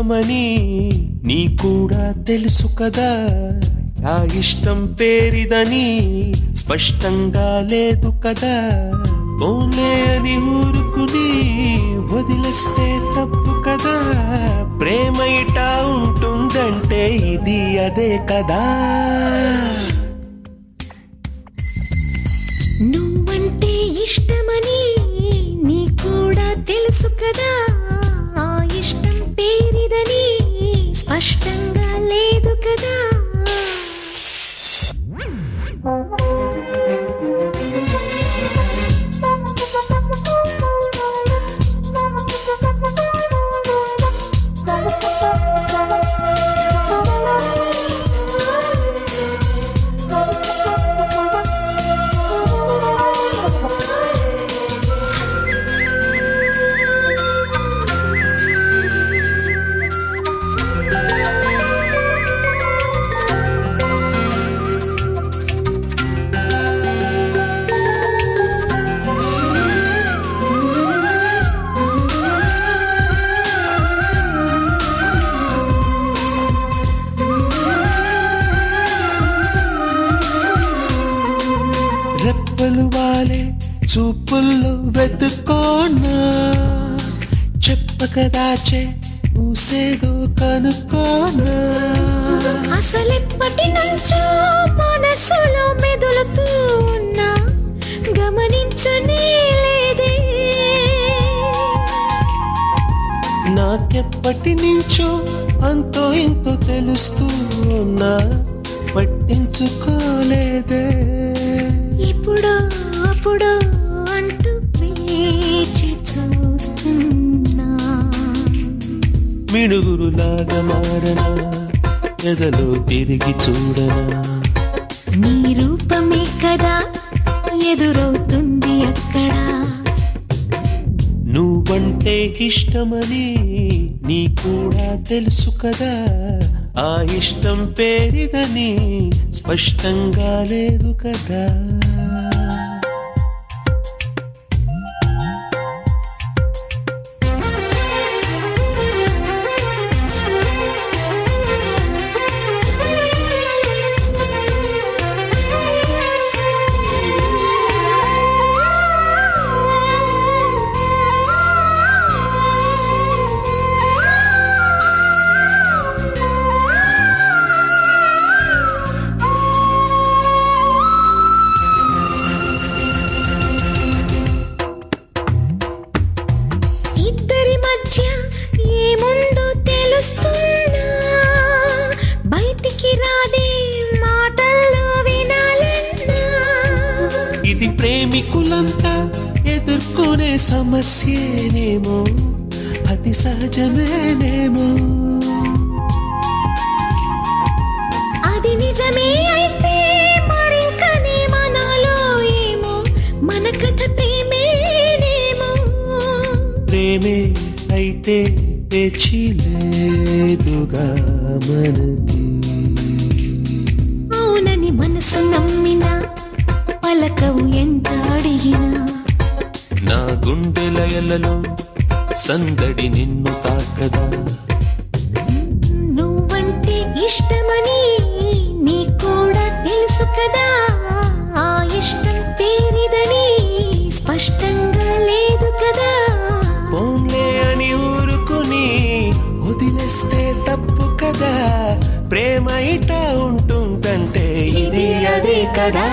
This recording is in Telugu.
ఇష్టమని నీ కూడా తెలుసు కదా, ఆ ఇష్టం పేరిదని స్పష్టంగా లేదు కదా. ఓన్లే అని ఊరుకుని వదిలేస్తే తప్పు కదా. ప్రేమ ఇటా ఉంటుందంటే ఇది అదే కదా. నువ్వంటే ఇష్టమని నీ కూడా తెలుసు కదా, ఆ ఇష్టం పేరిదని స్పష్టంగా లేదు కదా. రెప్పలు వాలే చూపుల్లో వెతుకోనా, చెప్పక దాచే ఊసేదో కనుకోనా. అసలెప్పటి నుంచో మనసులో మెదులుతూ ఉన్నా గమనించనే లేదే. నాకెప్పటి నుంచో అంతో ఇంతో తెలుస్తూ ఉన్నా పట్టించుకోలేదే. ఇప్పుడో అప్పుడో అంటూ వేచి చూస్తున్నా, మిడుగురులాగా మారనా, ఎదలో తిరిగి చూడనా. నీ రూపమే కదా ఎదురవుతుంది అక్కడ. నువ్వంటే ఇష్టమని నీ కూడా తెలుసు కదా, ఆ ఇష్టం పేరిదని స్పష్టంగా లేదు కదా. ఇద్దరి మధ్య ఏముందో తెలుస్తున్నా, బయటికి రాదే మాటల్లో వినాలన్నా. ఇది ప్రేమికులంతా ఎదుర్కొనే సమస్యేనేమో, అతి సహజమేనేమో. అది నిజమే అయితే మరింకనే మనలో ఏమో, మన కథ ప్రేమేనేమో. ప్రేమే అయితే పేచి లేదుగా మనకి. అవునని మనసు నమ్మినా పలకవు ఎంత అడిగినా. నా గుండె లయలలో సందడి నిన్ను తాకదా. నువ్వంటే ఇష్టమని నీ కూడా తెలుసు కదా, ఆ ఇష్టం పేరిదని స్పష్టంగా లేదు కదా. పోన్లే అని ఊరుకుని వదిలేస్తే తప్పు కదా. ప్రేమ ఇటా ఉంటుందంటే ఇది అదే కదా.